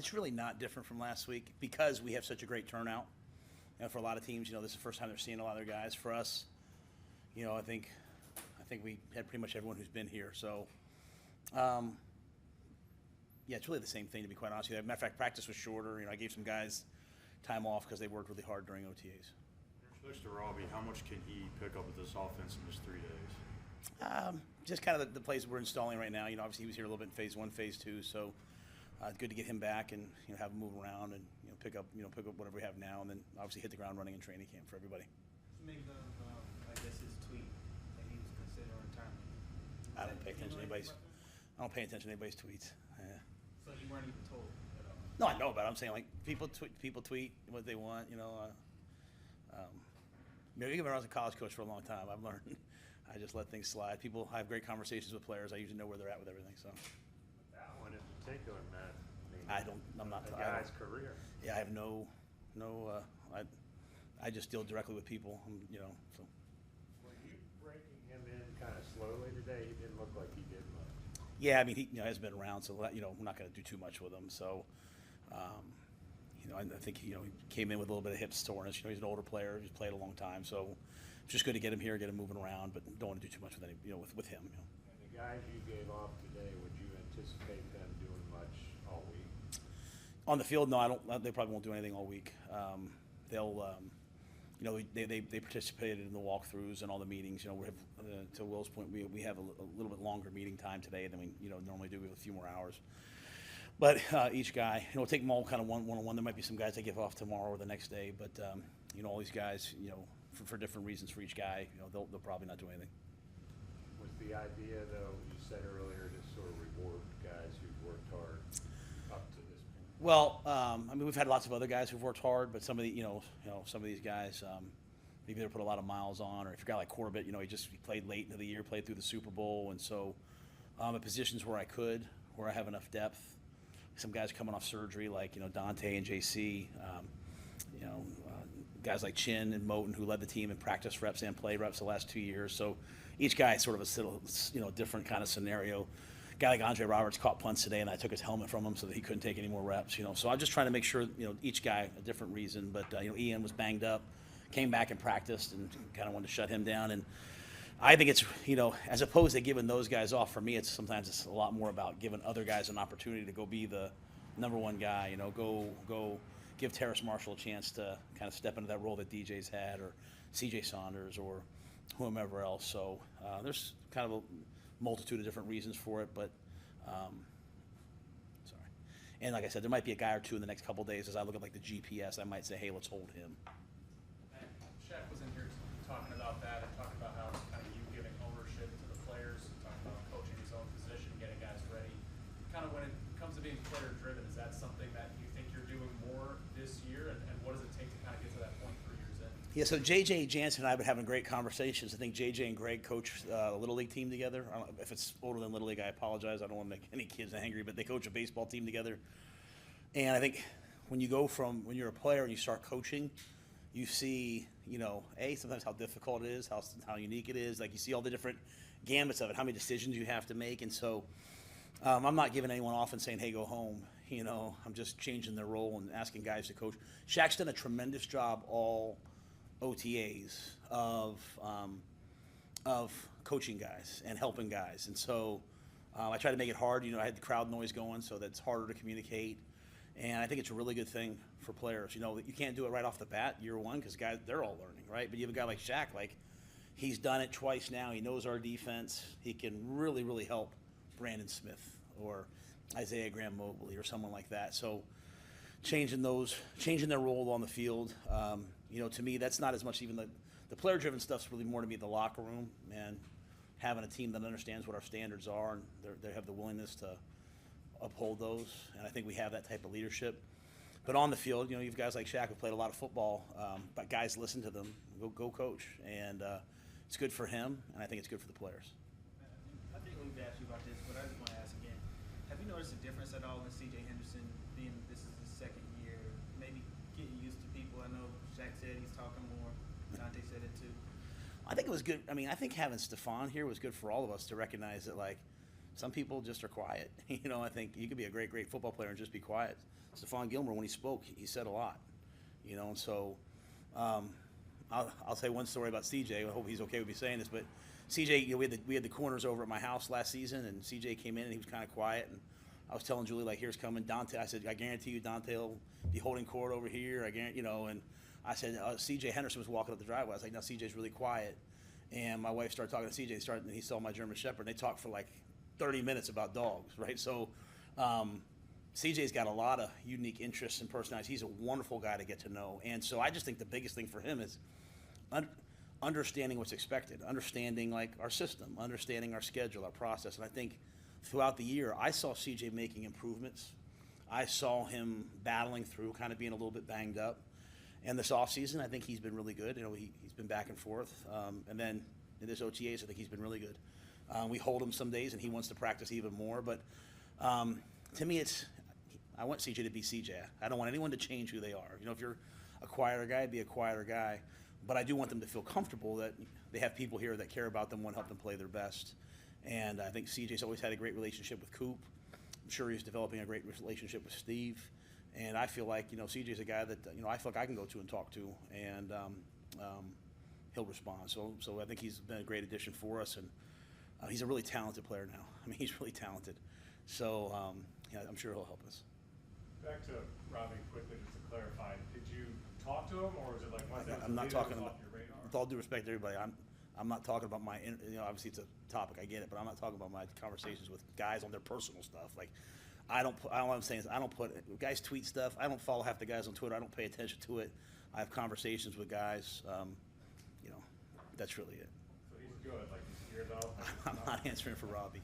It's really not different from last week because we have such a great turnout. For a lot of teams, this is the first time they're seeing a lot of their guys. For us, I think we had pretty much everyone who's been here. So, yeah, it's really the same thing, to be quite honest with you. Matter of fact, practice was shorter. I gave some guys time off because they worked really hard during OTAs. Mr. Robbie, how much can he pick up with this offense in just 3 days? Just kind of the plays we're installing right now. Obviously he was here a little bit in phase 1, phase 2, so good to get him back and have him move around and pick up whatever we have now, and then obviously hit the ground running in training camp for everybody. Make I guess his tweet that he was considering retirement. I don't pay attention to anybody's tweets. Yeah. So you weren't even told at all? No, I know about it. I'm saying, like, people tweet what they want. Even when I was a college coach for a long time, I've learned I just let things slide. I have great conversations with players. I usually know where they're at with everything. So that one in particular, Matt. I'm not the guy's career. Yeah, I have no. I just deal directly with people. So. Were you breaking him in kind of slowly today? He didn't look like he did much. Yeah, I mean, he hasn't been around, so we're not going to do too much with him. So, I think he came in with a little bit of hip soreness. He's an older player. He's played a long time, so it's just good to get him here, get him moving around, but don't want to do too much with with him. And the guys you gave off today, would you anticipate them doing much all week? On the field, no, I don't. They probably won't do anything all week. They'll, they participated in the walkthroughs and all the meetings. We have, to Will's point, we have a little bit longer meeting time today than we normally do. We have a few more hours. But each guy, we'll take them all kind of one-on-one. There might be some guys that give off tomorrow or the next day, but all these guys, for different reasons for each guy, they'll probably not do anything. Was the idea, though, you said earlier, to sort of reward guys who've worked hard up to this point? Well, we've had lots of other guys who've worked hard, but some of some of these guys, maybe they put a lot of miles on, or if a guy like Corbett, he played late into the year, played through the Super Bowl, and so at positions where I have enough depth. Some guys coming off surgery, like Dante and JC, guys like Chin and Moten, who led the team in practice reps and play reps the last 2 years. So each guy is sort of a different kind of scenario. A guy like Andre Roberts caught punts today, and I took his helmet from him so that he couldn't take any more reps. So I'm just trying to make sure each guy a different reason. But Ian was banged up, came back and practiced, and kind of wanted to shut him down. And I think it's, as opposed to giving those guys off, for me, sometimes it's a lot more about giving other guys an opportunity to go be the number one guy, go give Terrace Marshall a chance to kind of step into that role that DJ's had, or CJ Saunders, or whomever else. So there's kind of a multitude of different reasons for it, but sorry. And like I said, there might be a guy or two in the next couple of days as I look at like the GPS, I might say, hey, let's hold him. And Shaq was in here talking about that and talking about how it's kind of you giving ownership to the players, talking about coaching his own position, getting guys ready. Kind of when it comes to being player driven, is that something that you think you're doing more this year, and what does it take to kind of get to that point 3 years in? Yeah, so JJ Jansen and I have been having great conversations. I think JJ and Greg coach a Little League team together. I don't know if it's older than Little League, I apologize. I don't want to make any kids angry, but they coach a baseball team together. And I think when you're a player and you start coaching, you see, sometimes how difficult it is, how unique it is. Like, you see all the different gambits of it, how many decisions you have to make. And so I'm not giving anyone off and saying, hey, go home. I'm just changing their role and asking guys to coach. Shaq's done a tremendous job all OTAs of coaching guys and helping guys. And so I try to make it hard. I had the crowd noise going, so that's harder to communicate. And I think it's a really good thing for players. You can't do it right off the bat, year one, because guys, they're all learning, right? But you have a guy like Shaq, he's done it twice now. He knows our defense. He can really, really help Brandon Smith or Isaiah Graham Mobley or someone like that. So changing their role on the field, to me, that's not as much even the player-driven stuff's really more to me the locker room and having a team that understands what our standards are, and they have the willingness to uphold those. And I think we have that type of leadership. But on the field, you have guys like Shaq who played a lot of football, but guys listen to them, go coach. And it's good for him, and I think it's good for the players. I think we've asked you about this, but I just want to ask again. Have you noticed a difference at all in C.J. Henderson being this is his second year, maybe getting used to people? I know Shaq said he's talking more. Dante said it too. I think it was good. I think having Stephon here was good for all of us to recognize that, some people just are quiet. I think you could be a great football player and just be quiet. Stephon Gilmore, when he spoke, he said a lot. And so I'll say one story about CJ. I hope he's okay with me saying this, but CJ, we had the corners over at my house last season, and CJ came in and he was kind of quiet, and I was telling Julie, like, here's coming Dante. I said, I guarantee you Dante will be holding court over here. I guarantee, and I said, CJ Henderson was walking up the driveway. I was like, no, CJ's really quiet. And my wife started talking to CJ, and he saw my German Shepherd, and they talked for like 30 minutes about dogs, right? So CJ's got a lot of unique interests and personalities. He's a wonderful guy to get to know. And so I just think the biggest thing for him is understanding what's expected, understanding like our system, understanding our schedule, our process. And I think throughout the year, I saw CJ making improvements. I saw him battling through, kind of being a little bit banged up. And this offseason, I think he's been really good. He's been back and forth. And then in this OTAs, I think he's been really good. We hold him some days, and he wants to practice even more. But to me, I want CJ to be CJ. I don't want anyone to change who they are. If you're a quieter guy, be a quieter guy. But I do want them to feel comfortable that they have people here that care about them, want to help them play their best. And I think CJ's always had a great relationship with Coop. I'm sure he's developing a great relationship with Steve. And I feel like, CJ's a guy that, I feel like I can go to and talk to, and he'll respond. So I think he's been a great addition for us, and he's a really talented player now. I mean, he's really talented. So, I'm sure he'll help us. Back to Robbie quickly, just to clarify, did you talk to him, or was it like once that was I'm not completed, talking it was about, off your radar? with all due respect to everybody, I'm not talking about my, obviously it's a topic, I get it, but I'm not talking about my conversations with guys on their personal stuff. Like, what I'm saying is I don't put, guys tweet stuff, I don't follow half the guys on Twitter, I don't pay attention to it. I have conversations with guys, that's really it. So he's good, like he's geared up? I'm not answering for Robbie.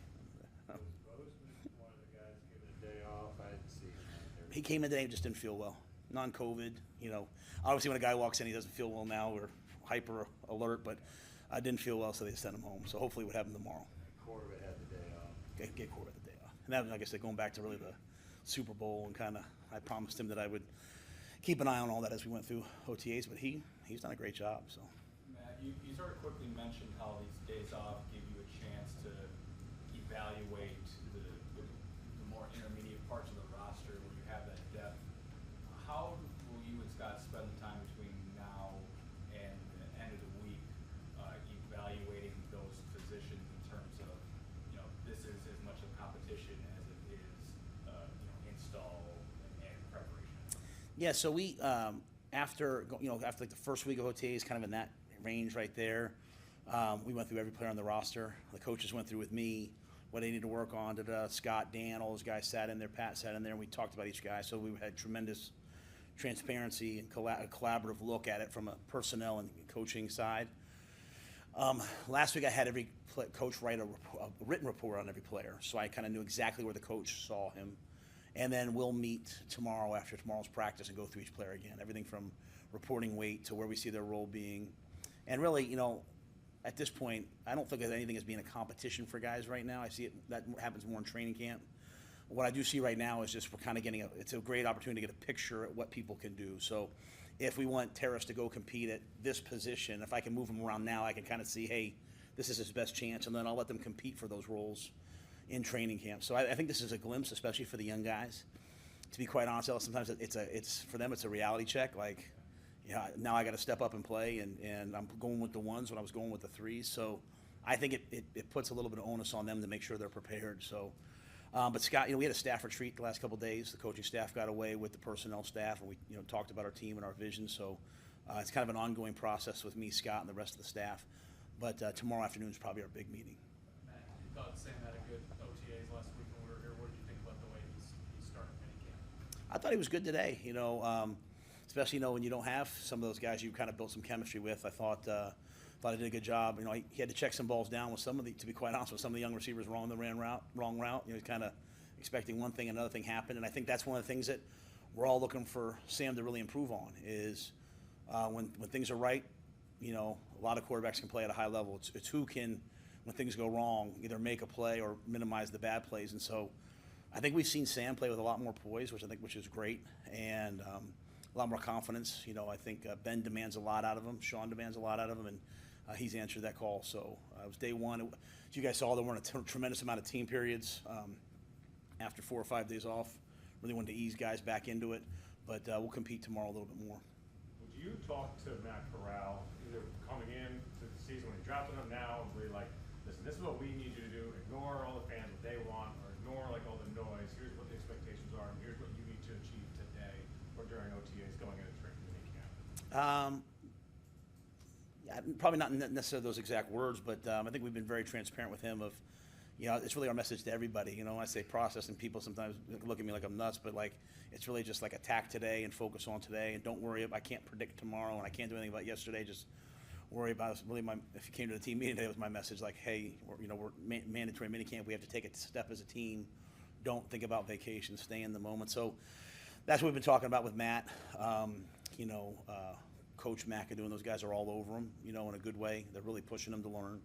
Was Bozeman one of the guys giving a day off? I didn't see him out there. He came in today and just didn't feel well. Non-COVID, obviously when a guy walks in, he doesn't feel well now. We're hyper alert, but I didn't feel well, so they sent him home. So hopefully it would happen tomorrow. Corbett had the day off. Get Corbett the day off. And that, like I said, going back to really the Super Bowl, and kind of, I promised him that I would keep an eye on all that as we went through OTAs, but he's done a great job. So. Matt, you sort of quickly mentioned how these days off give you a chance to evaluate the more intermediate parts of the roster where you have that depth. How will you and Scott spend the time between now and the end of the week evaluating those positions in terms of, this is as much a competition as it is, install and preparation? Yeah, so we after like the first week of OTAs, kind of in that range right there, we went through every player on the roster. The coaches went through with me what they need to work on. Scott, Dan, all those guys sat in there. Pat sat in there, and we talked about each guy. So we had tremendous transparency and a collaborative look at it from a personnel and coaching side. Last week I had every coach write a written report on every player, so I kind of knew exactly where the coach saw him. And then we'll meet tomorrow after tomorrow's practice and go through each player again, everything from reporting weight to where we see their role being. And really, at this point, I don't think of anything as being a competition for guys right now. I see that happens more in training camp. What I do see right now is just we're kind of it's a great opportunity to get a picture at what people can do. So if we want Terrace to go compete at this position, if I can move him around now, I can kind of see, hey, this is his best chance, and then I'll let them compete for those roles in training camp. So I think this is a glimpse, especially for the young guys. To be quite honest, sometimes it's for them, it's a reality check. Like, now I got to step up and play, and I'm going with the ones when I was going with the threes. So I think it puts a little bit of onus on them to make sure they're prepared. So, but Scott, we had a staff retreat the last couple of days. The coaching staff got away with the personnel staff, and we talked about our team and our vision. So it's kind of an ongoing process with me, Scott, and the rest of the staff. But tomorrow afternoon is probably our big meeting. Matt, you thought Sam had a good OTAs last week when we were here. What did you think about the way he's starting minicamp? I thought he was good today. Especially when you don't have some of those guys you kind of built some chemistry with. I thought he did a good job. He had to check some balls down with some of the, to be quite honest, with some of the young receivers wrong route. He's kind of expecting one thing, another thing happened, and I think that's one of the things that we're all looking for Sam to really improve on is when things are right. A lot of quarterbacks can play at a high level. It's who can, when things go wrong, either make a play or minimize the bad plays. And so I think we've seen Sam play with a lot more poise, which is great, and a lot more confidence. I think Ben demands a lot out of him. Sean demands a lot out of him, and he's answered that call. So it was day one. As you guys saw, there weren't a tremendous amount of team periods after 4 or 5 days off. Really wanted to ease guys back into it, but we'll compete tomorrow a little bit more. Would you talk to Matt Rhule, either coming in to the season when you drafted him now, where you're like, listen, this is what we need you to do, ignore all the fans, what they want, or ignore like all the noise, here's what the expectations are, and here's what you need to achieve today or during OTAs going into training camp? Yeah, probably not necessarily those exact words, but I think we've been very transparent with him of, it's really our message to everybody. When I say process, and people sometimes look at me like I'm nuts, but like it's really just like attack today and focus on today, and don't worry. I can't predict tomorrow, and I can't do anything about yesterday. Just worry about really if you came to the team meeting today, was my message like, hey, we're mandatory minicamp. We have to take a step as a team. Don't think about vacation. Stay in the moment. So that's what we've been talking about with Matt. Coach McAdoo and those guys are all over him, in a good way. They're really pushing him to learn.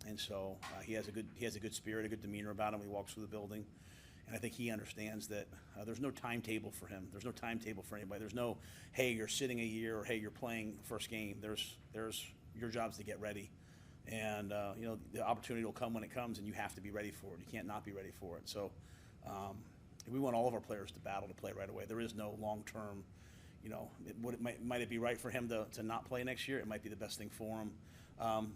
And so he has a good spirit, a good demeanor about him when he walks through the building. And I think he understands that there's no timetable for him. There's no timetable for anybody. There's no, hey, you're sitting a year, or hey, you're playing first game. There's your job's to get ready. And, the opportunity will come when it comes, and you have to be ready for it. You can't not be ready for it. So we want all of our players to battle to play right away. There is no long-term, might it be right for him to not play next year? It might be the best thing for him.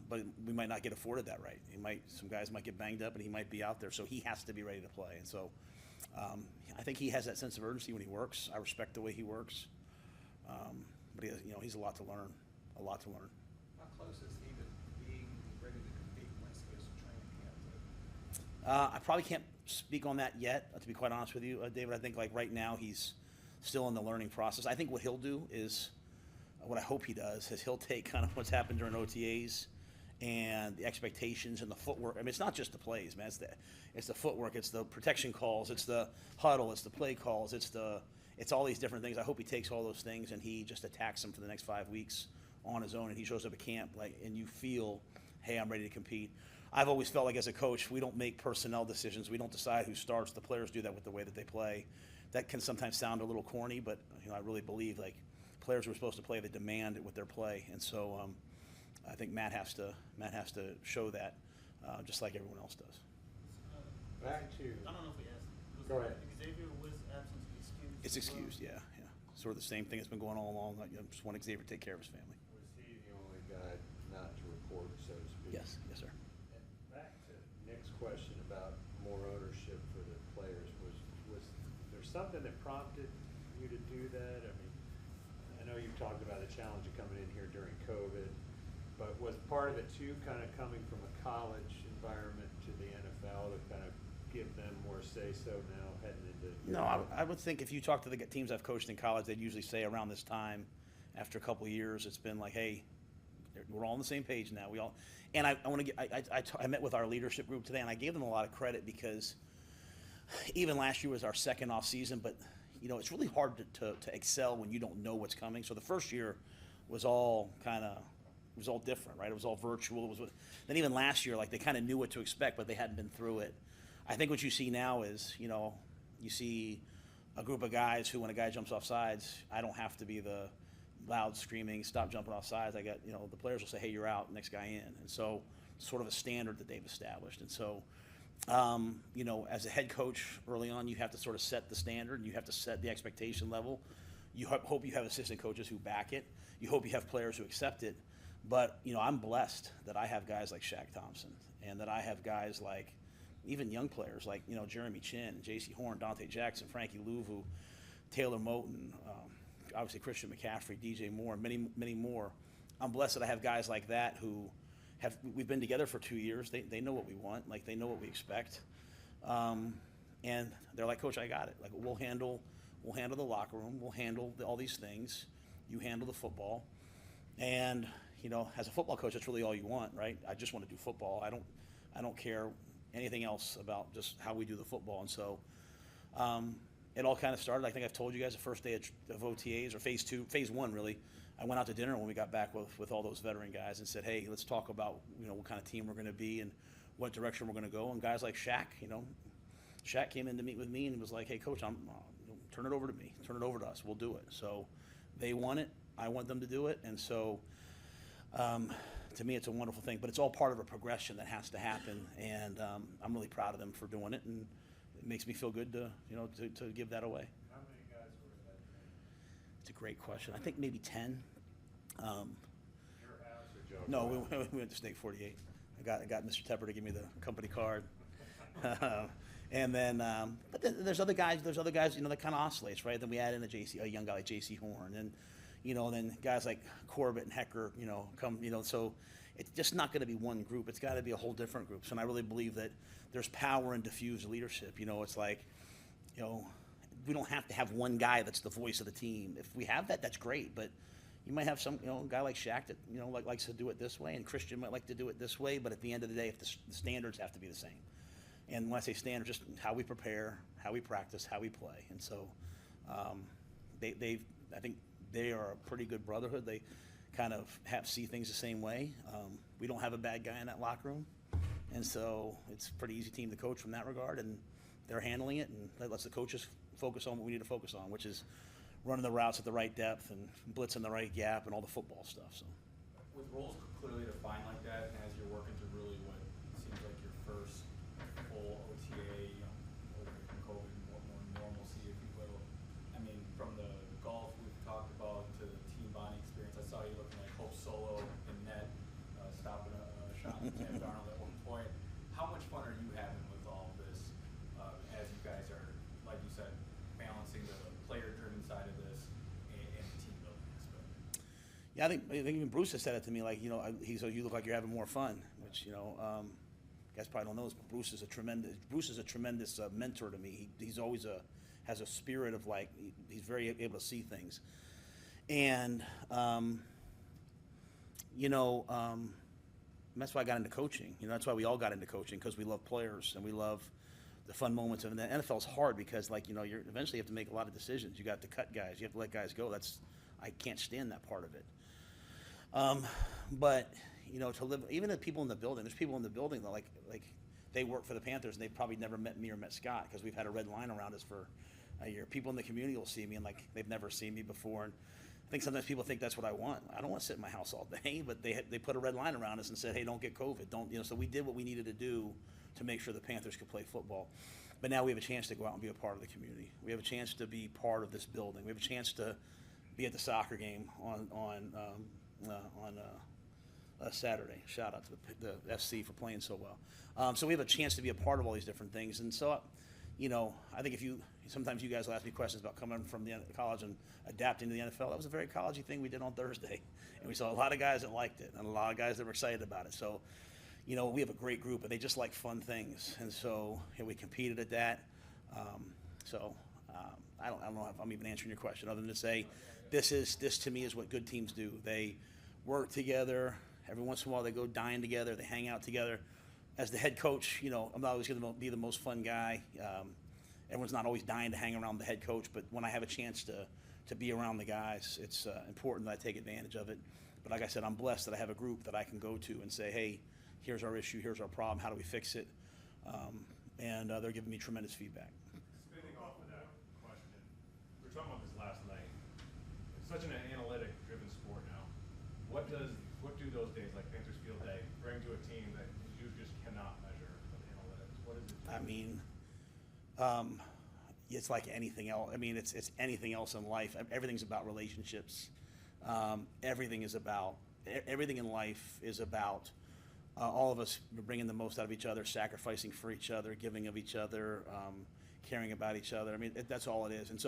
But we might not get afforded that right. Some guys might get banged up, and he might be out there, so he has to be ready to play. And so I think he has that sense of urgency when he works. I respect the way he works, but he's a lot to learn. How close is he to being ready to compete once he goes to training camp? I probably can't speak on that yet, to be quite honest with you, David. I think like right now he's still in the learning process. I think what he'll do is, what I hope he does is he'll take kind of what's happened during OTAs and the expectations and the footwork. I mean, it's not just the plays, man. It's the footwork. It's the protection calls. It's the huddle. It's the play calls. It's all these different things. I hope he takes all those things and he just attacks them for the next 5 weeks on his own. And he shows up at camp and you feel, hey, I'm ready to compete. I've always felt like as a coach, we don't make personnel decisions. We don't decide who starts. The players do that with the way that they play. That can sometimes sound a little corny, but I really believe players were supposed to play, they demand it with their play, and so I think Matt has to show that, just like everyone else does. Back to. I don't know if we asked. Go ahead. Xavier was absence excused? It's excused, yeah. Sort of the same thing that's been going on all along. Just want Xavier to take care of his family. Was he the only guy not to report, so to speak? Yes, sir. And back to Nick's question about more ownership for the players, was there something that prompted you to do that? I mean, I know you've talked about the challenge of coming in here during COVID, but was part of it too kind of coming from a college environment to the NFL to kind of give them more say-so now heading into? No, I would think if you talk to the teams I've coached in college, they'd usually say around this time, after a couple of years, it's been like, hey, we're all on the same page now. And I want to get. I met with our leadership group today, and I gave them a lot of credit because even last year was our second off season, but it's really hard to excel when you don't know what's coming. So the first year was all different, right? It was all virtual. Then even last year, they kind of knew what to expect, but they hadn't been through it. I think what you see now is, you see a group of guys who, when a guy jumps off sides, I don't have to be the loud screaming, stop jumping off sides. I got, the players will say, hey, you're out, next guy in. And so sort of a standard that they've established. And so, as a head coach early on, you have to sort of set the standard and you have to set the expectation level. You hope you have assistant coaches who back it. You hope you have players who accept it. But, I'm blessed that I have guys like Shaq Thompson and that I have guys like even young players like, Jeremy Chin, J.C. Horn, Dante Jackson, Frankie Louvu, Taylor Moton, obviously Christian McCaffrey, DJ Moore, many, many more. I'm blessed that I have guys like that who we've been together for 2 years. They know what we want. They know what we expect. And they're like, Coach, I got it. We'll handle the locker room. We'll handle all these things. You handle the football. And, as a football coach, that's really all you want, right? I just want to do football. I don't care anything else about just how we do the football. And so it all kind of started. I think I've told you guys the first day of OTAs, or phase one really. I went out to dinner when we got back with all those veteran guys and said, hey, let's talk about, what kind of team we're going to be and what direction we're going to go. And guys like Shaq, Shaq came in to meet with me and was like, hey, Coach, turn it over to me. Turn it over to us. We'll do it. So they want it. I want them to do it. And so to me, it's a wonderful thing, but it's all part of a progression that has to happen, and I'm really proud of them for doing it, and it makes me feel good to, to give that away. How many guys were in that training? It's a great question. I think maybe 10. Your house or Joe? No, we went to Snake 48. I got Mr. Tepper to give me the company card. And then, but then there's other guys, that kind of oscillates, right? Then we add in a young guy like J.C. Horn, and, then guys like Corbett and Hecker, come, so it's just not going to be one group. It's got to be a whole different group. And I really believe that there's power in diffused leadership. It's like, we don't have to have one guy that's the voice of the team. If we have that, that's great, but you might have some, guy like Shaq that, likes to do it this way, and Christian might like to do it this way, but at the end of the day, if the standards have to be the same. And when I say standards, just how we prepare, how we practice, how we play. And so I think they are a pretty good brotherhood. They kind of see things the same way. We don't have a bad guy in that locker room. And so it's a pretty easy team to coach from that regard, and they're handling it, and that lets the coaches focus on what we need to focus on, which is running the routes at the right depth and blitzing the right gap and all the football stuff. So, with roles clearly defined like that, and as you're working to really what seems like your first full OTA, away from COVID, more normalcy, if you will. I mean, from the golf we've talked about to the team bonding experience, I saw you looking like Hope Solo in net, stopping a shot with Sam Darnold at one point. How much fun are you having with all of this, as you guys are, like you said, balancing the player-driven side of this and the team building aspect? yeah, I think even Bruce has said it to me, like, he said, you look like you're having more fun, which, guys probably don't know this, but Bruce is a tremendous mentor to me. He's always has a spirit of, like, he's very able to see things. And, that's why I got into coaching. That's why we all got into coaching, because we love players and we love the fun moments of it. And the NFL's hard because, like, you're eventually you have to make a lot of decisions. You got to cut guys. You have to let guys go. I can't stand that part of it. But to live, even the people in the building. There's people in the building that like they work for the Panthers and they've probably never met me or met Scott because we've had a red line around us for a year. People in the community will see me and like they've never seen me before. And I think sometimes people think that's what I want. I don't want to sit in my house all day, but they put a red line around us and said, hey, don't get COVID. So we did what we needed to do to make sure the Panthers could play football. But now we have a chance to go out and be a part of the community. We have a chance to be part of this building. We have a chance to be at the soccer game on Saturday. Shout out to the SC for playing so well. So we have a chance to be a part of all these different things. And so, I think sometimes you guys will ask me questions about coming from the college and adapting to the NFL. That was a very collegey thing we did on Thursday. And we saw a lot of guys that liked it and a lot of guys that were excited about it. So, we have a great group, and they just like fun things. And so we competed at that. I don't know if I'm even answering your question other than to say this to me is what good teams do. They work together. Every once in a while they go dine together. They hang out together. As the head coach, I'm not always going to be the most fun guy. Everyone's not always dying to hang around the head coach, but when I have a chance to be around the guys, it's important that I take advantage of it. But like I said, I'm blessed that I have a group that I can go to and say, hey, here's our issue, here's our problem, how do we fix it? And they're giving me tremendous feedback. Spinning off of that question, we were talking about this last night. It's such an analytic-driven sport now. What do those days, like Panthers Field Day, bring to a team that you just cannot measure with analytics? What is it? I mean, it's like anything else. I mean, it's anything else in life. Everything's about relationships. Everything in life is about all of us bringing the most out of each other, sacrificing for each other, giving of each other, caring about each other. I mean, that's all it is. And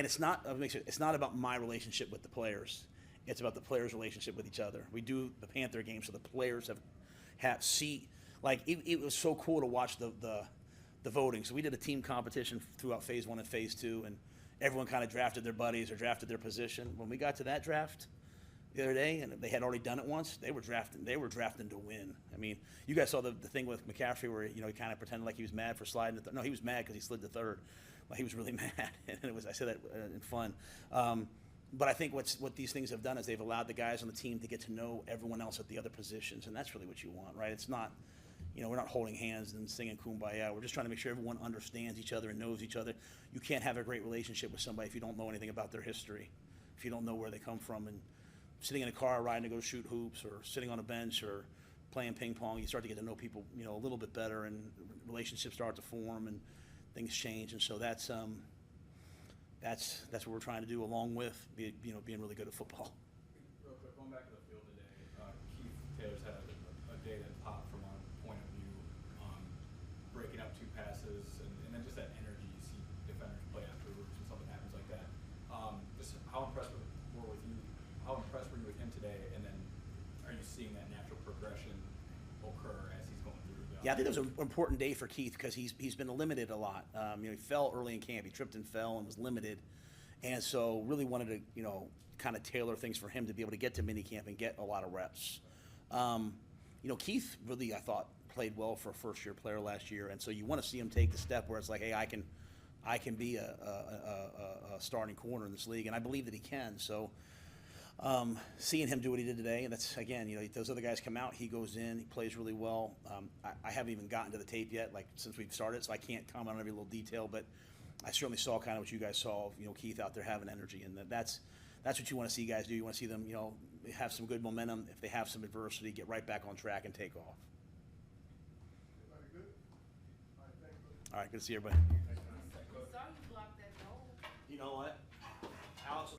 it's not about my relationship with the players. It's about the players' relationship with each other. We do the Panther game so the players it was so cool to watch the voting. So we did a team competition throughout phase 1 and phase 2, and everyone kind of drafted their buddies or drafted their position. When we got to that draft the other day, and they had already done it once, they were drafting to win. I mean, you guys saw the thing with McCaffrey where he kind of pretended like he was mad for sliding. No, he was mad because he slid to third. Like, he was really mad, and I said that in fun. But I think what these things have done is they've allowed the guys on the team to get to know everyone else at the other positions, and that's really what you want, right? It's not, we're not holding hands and singing Kumbaya. We're just trying to make sure everyone understands each other and knows each other. You can't have a great relationship with somebody if you don't know anything about their history, if you don't know where they come from, and sitting in a car riding to go shoot hoops, or sitting on a bench, or playing ping pong. You start to get to know people, a little bit better, and relationships start to form, and things change. And so that's what we're trying to do, along with being really good at football. Real quick, going back to the field today, Keith Taylor's had a day that popped from our point of view, breaking up two passes, and then just that energy you see defenders play afterwards when something happens like that. Just how impressed were you with him today, and then are you seeing that natural progression occur as he's going through the Yeah, I think it was an important day for Keith because he's been limited a lot. He fell early in camp. He tripped and fell and was limited, and so really wanted to kind of tailor things for him to be able to get to minicamp and get a lot of reps. Keith really, I thought, played well for a first-year player last year, and so you want to see him take the step where it's like, hey, I can be a starting corner in this league, and I believe that he can. So seeing him do what he did today, and that's, again, those other guys come out, he goes in, he plays really well. I haven't even gotten to the tape yet, since we've started, so I can't comment on every little detail, but I certainly saw kind of what you guys saw, Keith out there having energy, and that's what you want to see guys do. You want to see them, have some good momentum. If they have some adversity, get right back on track and take off. Everybody good? All right, thank you. All right, good to see everybody. Thank you. We saw you block that goal. You know what? Alex